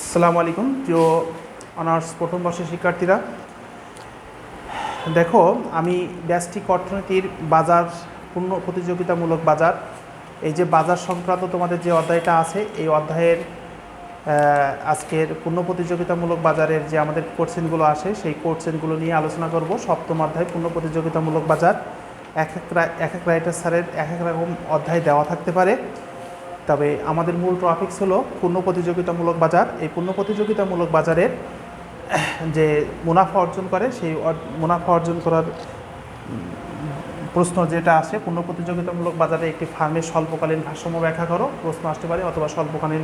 আসসালামু আলাইকুম প্রিয় অনার্স প্রথম বর্ষের শিক্ষার্থীরা। দেখো, আমি ব্যষ্টিক অর্থনীতির বাজার, পূর্ণ প্রতিযোগিতামূলক বাজার, এই যে বাজার সংক্রান্ত তোমাদের যে অধ্যায়টা আছে, এই অধ্যায়ের আজকের পূর্ণ প্রতিযোগিতামূলক বাজারের যে আমাদের কোশ্চেনগুলো আসে, সেই কোশ্চেনগুলো নিয়ে আলোচনা করব। সপ্তম অধ্যায় পূর্ণ প্রতিযোগিতামূলক বাজার। এক এক রাইটার স্যারের এক এক রকম অধ্যায় দেওয়া থাকতে পারে, তবে আমাদের মূল টপিকস হলো পূর্ণ প্রতিযোগিতামূলক বাজার। এই পূর্ণ প্রতিযোগিতামূলক বাজারের যে মুনাফা অর্জন করে, সেই মুনাফা অর্জন করার প্রশ্ন যেটা আসে, পূর্ণ প্রতিযোগিতামূলক বাজারে একটি ফার্মের স্বল্পকালীন ভারসাম্য ব্যাখ্যা করো, প্রশ্ন আসতে পারে, অথবা স্বল্পকালীন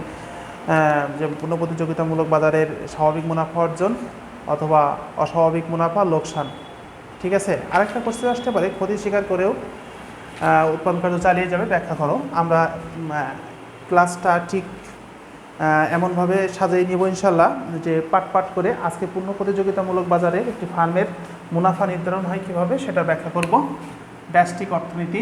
যে পূর্ণ প্রতিযোগিতামূলক বাজারের স্বাভাবিক মুনাফা অর্জন অথবা অস্বাভাবিক মুনাফা লোকসান। ঠিক আছে, আরেকটা কোশ্চেন আসতে পারে, ক্ষতি স্বীকার করেও উৎপাদন কার্য চালিয়ে যাবে, ব্যাখ্যা করো। আমরা ক্লাসটা ঠিক এমনভাবে সাজিয়ে নিব ইনশাল্লাহ, যে পাট পাট করে আজকে পূর্ণ প্রতিযোগিতামূলক বাজারে একটি ফার্মের মুনাফা নির্ধারণ হয় কীভাবে সেটা ব্যাখ্যা করব। ব্যষ্টিক অর্থনীতি,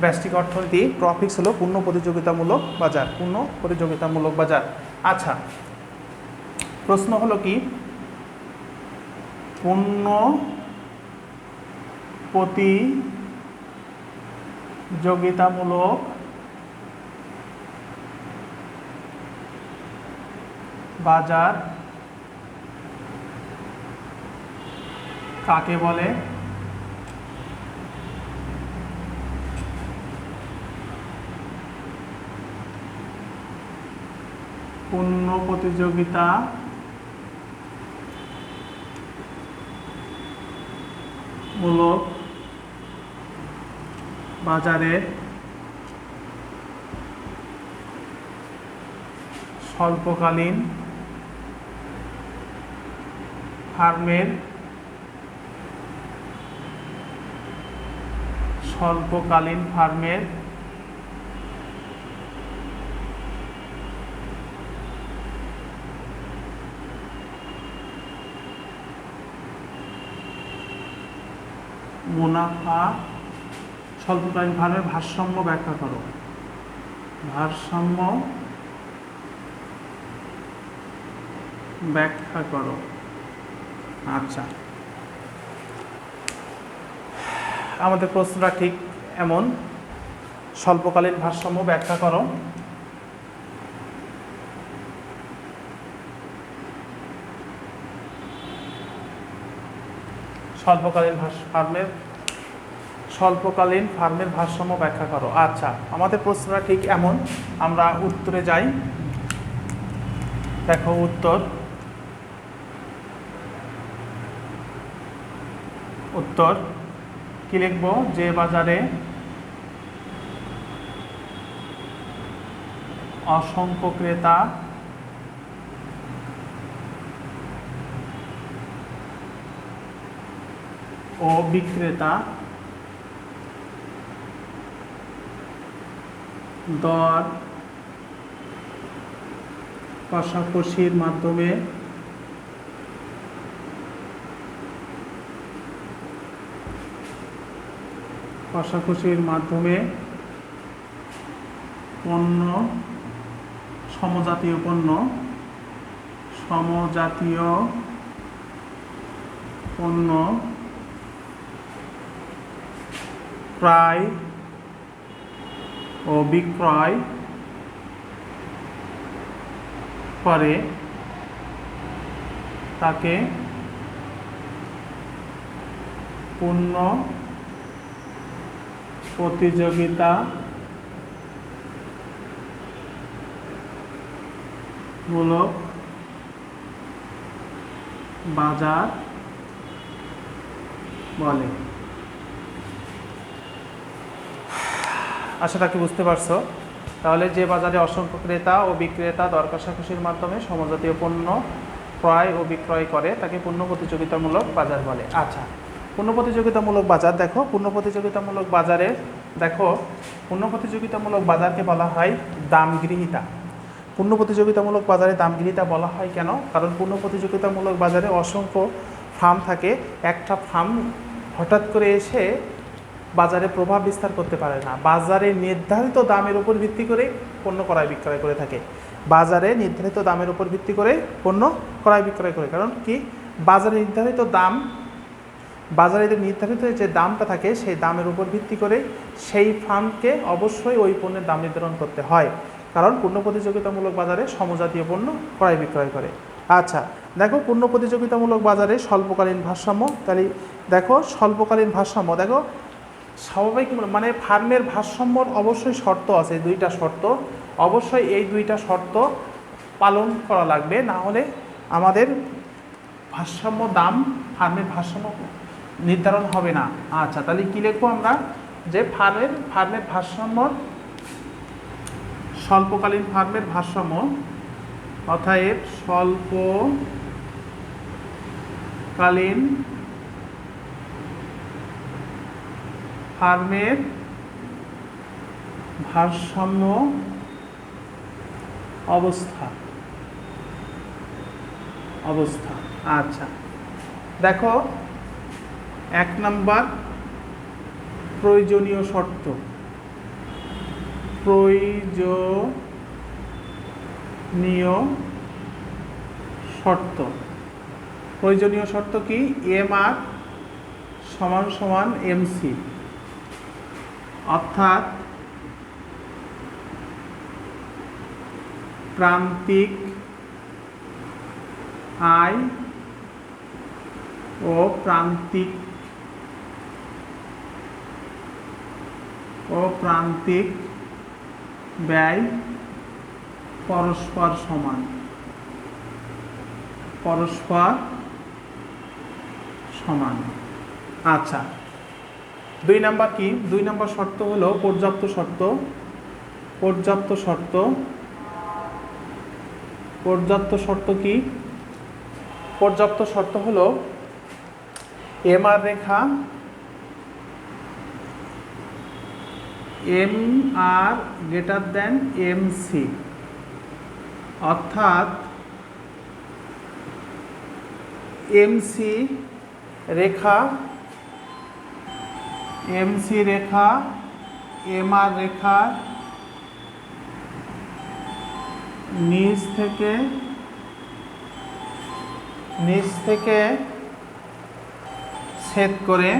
ব্যষ্টিক অর্থনীতি টপিকস হলো পূর্ণ প্রতিযোগিতামূলক বাজার, পূর্ণ প্রতিযোগিতামূলক বাজার। আচ্ছা, প্রশ্ন হলো কি, পূর্ণ প্রতিযোগিতামূলক বাজার কাকে বলে? পূর্ণ প্রতিযোগিতা মূলক বাজারে স্বল্পকালীন ফার্মের মুনাফা, স্বল্পকালীন ফার্মের ভারসাম্য ব্যাখ্যা করো। ভারসাম্য ব্যাখ্যা করো। আচ্ছা, আমাদের প্রশ্নটা ঠিক এমন, স্বল্পকালীন ভারসাম্য ব্যাখ্যা করো। স্বল্পকালীন ফার্মের ভারসাম্য ব্যাখ্যা করো। আচ্ছা, আমাদের প্রশ্নটা ঠিক এমন, আমরা উত্তরে যাই। দেখো উত্তর কি লিখব? যে বাজারে অসংখ্য ক্রেতা ও বিক্রেতা দর কষাকষির মাধ্যমে পণ্য, সমজাতীয় পণ্য ক্রয় ও বিক্রয় করে, তাকে পূর্ণ প্রতিযোগিতামূলক বাজার বলে। আশা রাখি বুঝতে পারছো। তাহলে যে বাজারে অসংখ্য ক্রেতা ও বিক্রেতা দর কষাকষির মাধ্যমে সমজাতীয় পণ্য ক্রয় ও বিক্রয় করে, তাকে পূর্ণ প্রতিযোগিতামূলক বাজার বলে। আচ্ছা, পূর্ণ প্রতিযোগিতামূলক বাজার, দেখো পূর্ণ প্রতিযোগিতামূলক বাজারে, দেখো পূর্ণ প্রতিযোগিতামূলক বাজারকে বলা হয় দামগৃহীতা। পূর্ণ প্রতিযোগিতামূলক বাজারে দামগৃহীতা বলা হয় কেন? কারণ পূর্ণ প্রতিযোগিতামূলক বাজারে অসংখ্য ফার্ম থাকে, একটা ফার্ম হঠাৎ করে এসে বাজারে প্রভাব বিস্তার করতে পারে না। বাজারে নির্ধারিত দামের উপর ভিত্তি করে পণ্য ক্রয় বিক্রয় করে থাকে। বাজারে নির্ধারিত দামের উপর ভিত্তি করে পণ্য ক্রয় বিক্রয় করে। কারণ কি, বাজারে নির্ধারিত যে দামটা থাকে সেই দামের উপর ভিত্তি করে সেই ফার্মকে অবশ্যই ওই পণ্যের দাম নির্ধারণ করতে হয়, কারণ পূর্ণ প্রতিযোগিতামূলক বাজারে সমজাতীয় পণ্য ক্রয় বিক্রয় করে। আচ্ছা, দেখো পূর্ণ প্রতিযোগিতামূলক বাজারে স্বল্পকালীন ভারসাম্য। তাহলে দেখো স্বল্পকালীন ভারসাম্য, দেখো স্বাভাবিক মানে ফার্মের ভারসাম্যর অবশ্যই শর্ত আছে, দুইটা শর্ত, অবশ্যই এই দুইটা শর্ত পালন করা লাগবে, না হলে আমাদের ভারসাম্য দাম, ফার্মের ভারসাম্য নির্ধারণ হবে না। আচ্ছা, তাহলে কী লিখবো আমরা, যে ফার্মের ভারসাম্য, স্বল্পকালীন ফার্মের ভারসাম্য, অতএব স্বল্পকালীন ফার্মের ভারসাম্য অবস্থা। আচ্ছা, দেখো 1 নম্বর প্রয়োজনীয় শর্ত। প্রয়োজনীয় শর্ত কি, MR = MC, অর্থাৎ প্রান্তিক আয় ও প্রান্তিক ব্যয় পরস্পর সমান। আচ্ছা, 2 নম্বর কি, 2 নম্বর শর্ত হলো পর্যাপ্ত শর্ত। কি, পর্যাপ্ত শর্ত হলো MR রেখা MR > MC, অর্থাৎ MC রেখা MR রেখার নিচ থেকে ছেদ করে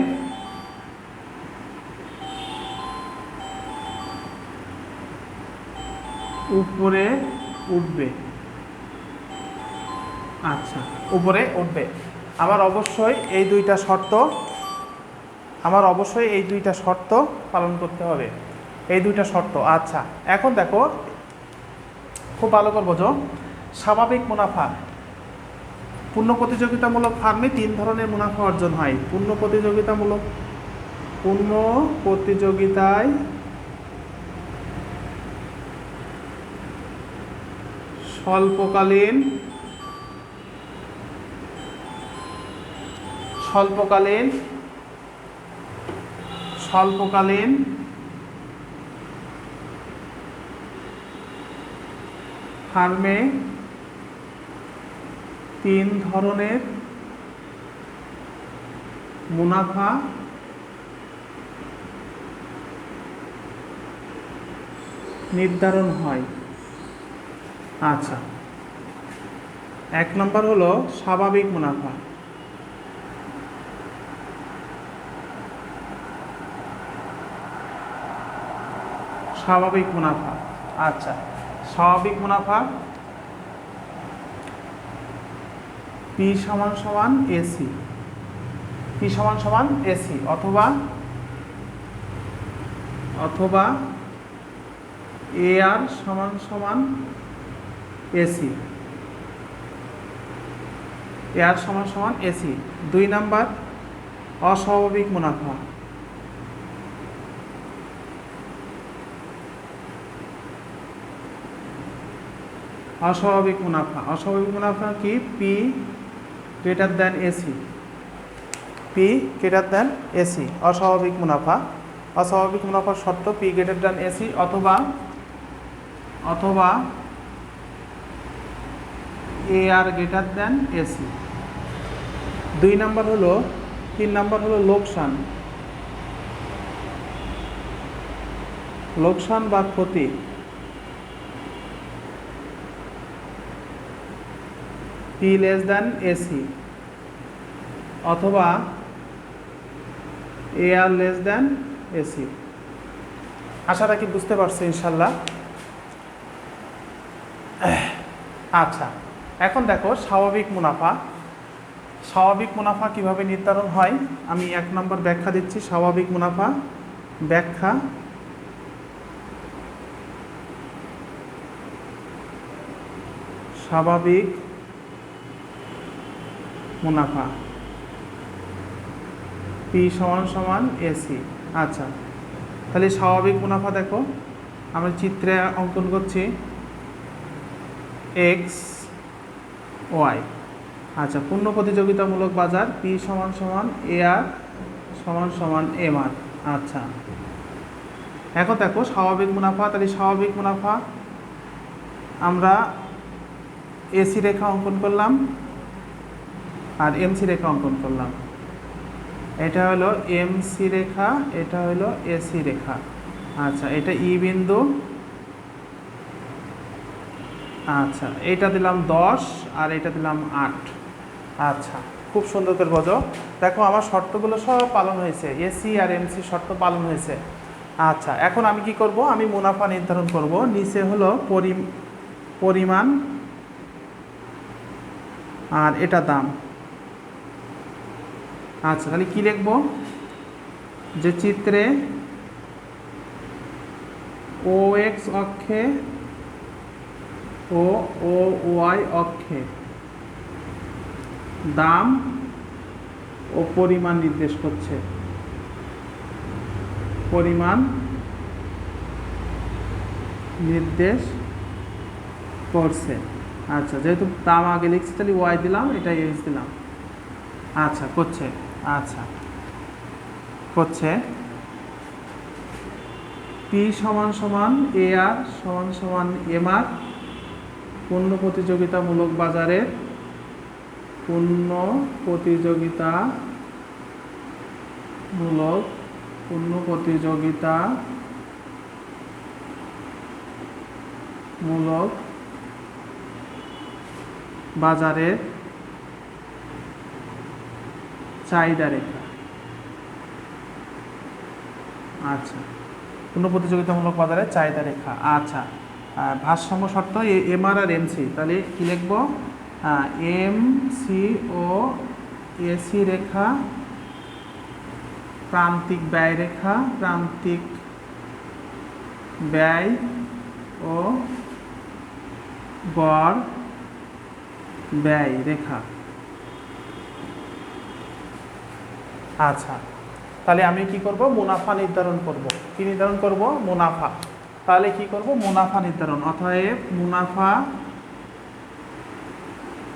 উপরে উঠবে। আচ্ছা, উপরে উঠবে। আমার অবশ্যই এই দুইটা শর্ত পালন করতে হবে, এই দুইটা শর্ত। আচ্ছা, এখন দেখো খুব ভালো করে বোঝো, স্বাভাবিক মুনাফা। পূর্ণ প্রতিযোগিতামূলক ফার্মে 3 ধরনের মুনাফা অর্জন হয়। পূর্ণ প্রতিযোগিতায় স্বল্পকালীন ফার্মে 3 ধরনের মুনাফা নির্ধারণ হয়। আচ্ছা, 1 নম্বর হলো স্বাভাবিক মুনাফা। আচ্ছা, স্বাভাবিক মুনাফা P = AC, অথবা AR = AC, AC। 2 নাম্বার অস্বাভাবিক মুনাফা। অস্বাভাবিক মুনাফা কি, P > AC, অস্বাভাবিক মুনাফার শর্ত P > AC অথবা AR > AC। 2 নাম্বার হলো 3 নাম্বার হলো লোকসান, লোকসান বা ক্ষতি। P less than AC অথবা AR less than AC। আশা রাখি বুঝতে পারছো ইনশাল্লাহ। আচ্ছা, এখন দেখো স্বাভাবিক মুনাফা। স্বাভাবিক মুনাফা কিভাবে নির্ধারণ হয় আমি 1 নম্বর ব্যাখ্যা দিচ্ছি। স্বাভাবিক মুনাফা ব্যাখ্যা। স্বাভাবিক মুনাফা P সমান সমান AC। আচ্ছা, তাহলে স্বাভাবিক মুনাফা দেখো আমরা চিত্রে অঙ্কন করছি X Y। আচ্ছা, পূর্ণ প্রতিযোগিতামূলক বাজার P সমান সমান AR সমান সমান MR। আচ্ছা, এখন দেখো স্বাভাবিক মুনাফা। তাহলে স্বাভাবিক মুনাফা আমরা AC রেখা অঙ্কন করলাম আর MC রেখা অঙ্কন করলাম। এটা হলো MC রেখা, এটা হলো AC রেখা। আচ্ছা, এটা E বিন্দু। আচ্ছা, এটা দিলাম 10 আর এটা দিলাম 8। আচ্ছা, খুব সুন্দর করে বোঝো। দেখো আমার শর্তগুলো সব পালন হয়েছে, AC আর MC শর্ত পালন হয়েছে। আচ্ছা, এখন আমি কি করব, আমি মুনাফা নির্ধারণ করব। নিচে হলো পরিমাণ আর এটা দাম। আচ্ছা, তাহলে কি লিখব, যে চিত্রে OX অক্ষে ও OY অক্ষে দাম ও পরিমাণ নির্দেশ করছে, পরিমাণ নির্দেশ করছে। আচ্ছা, যেহেতু দাম আগে লিখছি তাহলে Y দিলাম, এটা X দিলাম। আচ্ছা, করছে। আচ্ছা, করছে P সমান সমান AR সমান সমান MR পূর্ণ প্রতিযোগিতামূলক বাজারের পূর্ণ প্রতিযোগিতামূলক বাজারের চাহিদা রেখা। আচ্ছা, পূর্ণ প্রতিযোগিতামূলক বাজারের চাহিদা রেখা। আচ্ছা, ভারসাম্য শর্ত MR আর MC। তাহলে কি লিখব, MC ও AC রেখা প্রান্তিক ব্যয় রেখা, প্রান্তিক ব্যয় ও গড় ব্যয় রেখা। আচ্ছা, তাহলে আমি কি করব, মুনাফা নির্ধারণ করব। কি নির্ধারণ করব, মুনাফা। তাহলে কি করব, মুনাফা নির্ধারণ। অতএব মুনাফা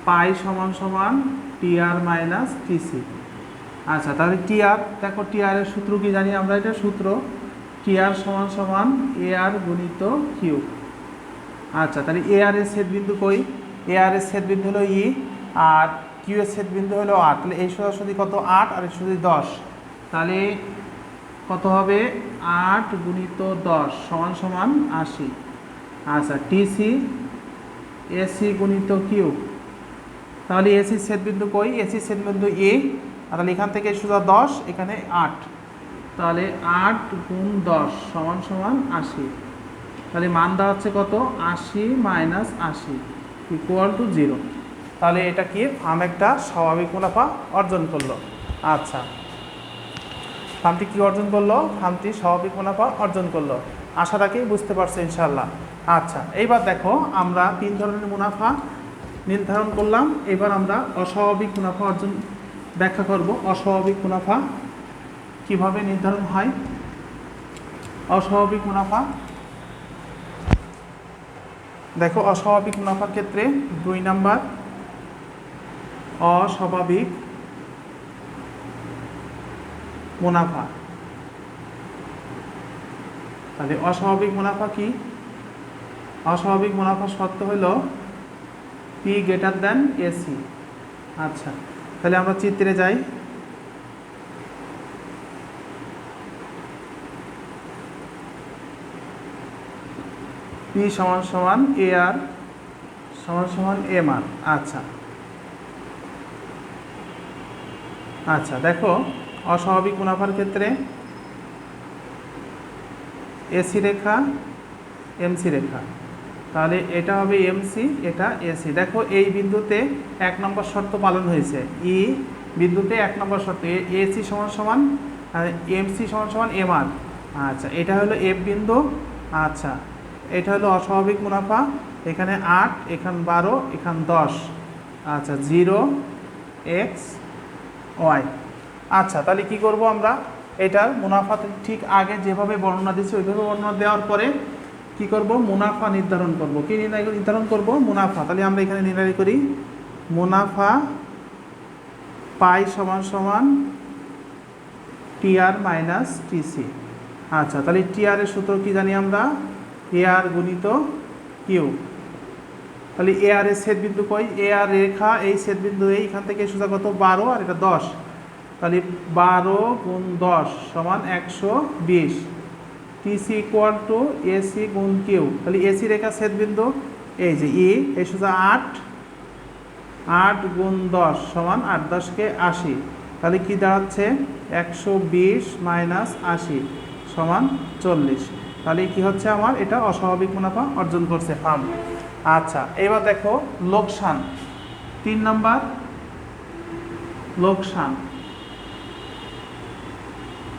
পাই সমান সমান TR মাইনাস TC। আচ্ছা, তাহলে TR দেখো, TR এর সূত্র কি জানি আমরা, এটা সূত্র TR সমান সমান AR গুণিত Q। আচ্ছা, তাহলে AR এর ছেদ বিন্দু কই, AR এর ছেদ বিন্দু হলো E আর Q এর ছেদ বিন্দু হলো 8। তাহলে এই সোজাসুজি কত, 8 আর এই সোজাসুজি 10। তাহলে কত হবে, 8 গুণিত 10 সমান সমান 80। আচ্ছা, TC AC গুণিত Q। তাহলে AC ছেদ বিন্দু কই, AC ছেদ বিন্দু E। তাহলে এখান থেকে সোজা 10, এখানে 8। তাহলে 8 গুণ 10 সমান সমান 80। তাহলে মান দেওয়া হচ্ছে কত, 80 মাইনাস 80 ইকুয়াল টু 0। তাহলে এটা কি, ফার্ম একটা স্বাভাবিক মুনাফা অর্জন করলো। আচ্ছা, ফার্মটি কি অর্জন করলো, ফার্মটি স্বাভাবিক মুনাফা অর্জন করলো। আশা রাখি বুঝতে পারছো ইনশাআল্লাহ। আচ্ছা, এইবার দেখো আমরা 3 ধরনের মুনাফা নির্ধারণ করলাম। এবার আমরা অস্বাভাবিক মুনাফা অর্জন ব্যাখ্যা করব। অস্বাভাবিক মুনাফা কিভাবে নির্ধারণ হয়। অস্বাভাবিক মুনাফা দেখো, অস্বাভাবিক মুনাফার ক্ষেত্রে 2 নাম্বার অস্বাভাবিক মুনাফা। তাহলে অস্বাভাবিক মুনাফা কি, অস্বাভাবিক মুনাফা শর্ত হলো P greater than AC। আচ্ছা, তাহলে আমরা চিত্রে যাই। পি সমান সমান এ আর সমান সমান এম আর। আচ্ছা আচ্ছা, দেখো অস্বাভাবিক মুনাফার ক্ষেত্রে এসি রেখা এমসি রেখা, তাহলে এটা হবে এমসি, এটা এসি। দেখো এই বিন্দুতে 1 নম্বর শর্ত পালন হয়েছে, ই বিন্দুতে 1 নম্বর শর্ত, এসি সমান সমান এমসি সমান সমান এম আর। আচ্ছা, এটা হলো এফ বিন্দু। আচ্ছা, এটা হলো অস্বাভাবিক মুনাফা, এখানে 8, এখানে 12, এখানে 10। আচ্ছা, 0 x y। আচ্ছা, তাহলে কি করব আমরা, এটার মুনাফা ঠিক আগে যেভাবে বর্ণনা দিচ্ছি ওইভাবে বর্ণনা দেওয়ার পরে কি করব, মুনাফা নির্ধারণ করব। কি নির্ধারণ করব? মুনাফা। তাহলে আমরা এখানে নির্ণয় করি মুনাফা পাই সমান সমান টিআর মাইনাস টিসি। আচ্ছা, তাহলে টিআর এর সূত্র কি জানি আমরা, এ আর গুণিত কিউ। তাহলে এ আর এর ছেদ বিন্দু কই, এ আর রেখা এই ছেদ বিন্দু এইখান থেকে সোজা কত 12 আর এটা 10, তাহলে 12 গুণ 10 সমান 120। টিসি ইকুয়াল টু এসি গুণ কিউ। তাহলে এসি রেখা ছেদ বিন্দু এই যে ই, এই সোজা 8 গুণ 10 সমান 8 10 কে 80। তাহলে কি দাঁড়াচ্ছে 120 মাইনাস 80 সমান 40। তাহলে কি হচ্ছে আমার, এটা অস্বাভাবিক মুনাফা অর্জন করছে ফার্ম। আচ্ছা, এবার দেখো লোকসান, 3 নাম্বার লোকসান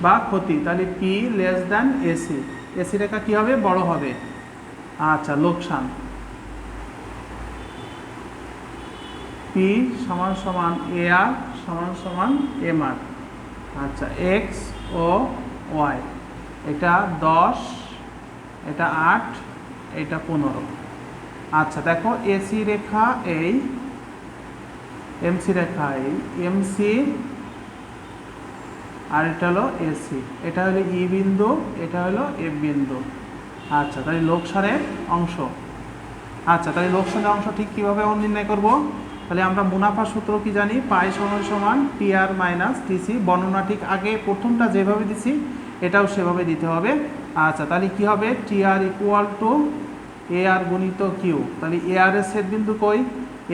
বা ক্ষতি। তাহলে P less than AC, AC রেখা কি হবে, বড় হবে। আচ্ছা, লোকসান পি সমান সমান এ আর সমান সমান এম আর। আচ্ছা, এক্স ও ওয়াই, এটা 10, এটা 8, এটা 15। আচ্ছা, দেখো এসি রেখা এই, এমসি রেখা এই, এমসি আর এটা হলো এসি, এটা হলো ই বিন্দু, এটা হলো এফ বিন্দু। আচ্ছা, তাহলে লোকসানের অংশ। আচ্ছা, তাহলে লোকসানের অংশ ঠিক কীভাবে নির্ণয় করব, তাহলে আমরা মুনাফার সূত্র কি জানি, পাই সমান সমান টি আর মাইনাস টিসি। বর্ণনা ঠিক আগে প্রথমটা যেভাবে দিছি এটাও সেভাবে দিতে হবে। আচ্ছা, তাহলে কি হবে, টি আর ইকুয়াল টু এ আর গুণিত কিউ। তাহলে এ আর এর ছেদ বিন্দু কই,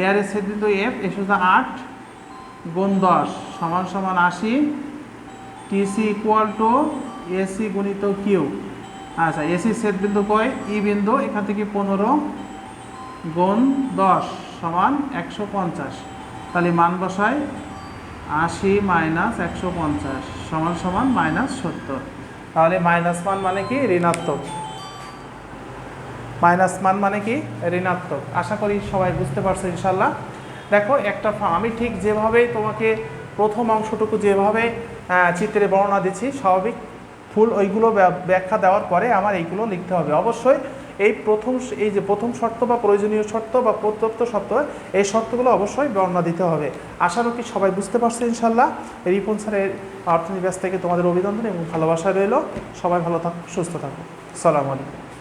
এ আর এর ছেদ বিন্দু এফ, এ সোজা 8 গুণ 10 সমান সমান 80। টিসি ইকুয়াল টু এসি গুণিত কিউ। আচ্ছা, এসি ছেদ বিন্দু কই, ই বিন্দু, এখান থেকে 15 গুণ 10 সমান 150। তাহলে মান বসাই 80 মাইনাস 150 সমান সমান -70। তাহলে মাইনাস মান মানে কি, ঋণাত্মক। মাইনাস মান মানে কি, ঋণাত্মক। আশা করি সবাই বুঝতে পারছো ইনশাল্লাহ। দেখো একটা আমি ঠিক যেভাবে তোমাকে প্রথম অংশটুকু যেভাবে চিত্রে বর্ণনা দিচ্ছি, স্বাভাবিক ফুল ওইগুলো ব্যাখ্যা দেওয়ার পরে আমার এইগুলো লিখতে হবে অবশ্যই। এই যে প্রথম শর্ত বা প্রয়োজনীয় শর্ত বা প্রত্যপ্ত শর্ত, এই শর্তগুলো অবশ্যই বর্ণনা দিতে হবে। আশা করি সবাই বুঝতে পারছো ইনশাল্লাহ। রিপন স্যারের অর্থনীতি ব্যাস থেকে তোমাদের অভিনন্দন এবং ভালোবাসা রইল। সবাই ভালো থাকো, সুস্থ থাকো। আসসালামু আলাইকুম।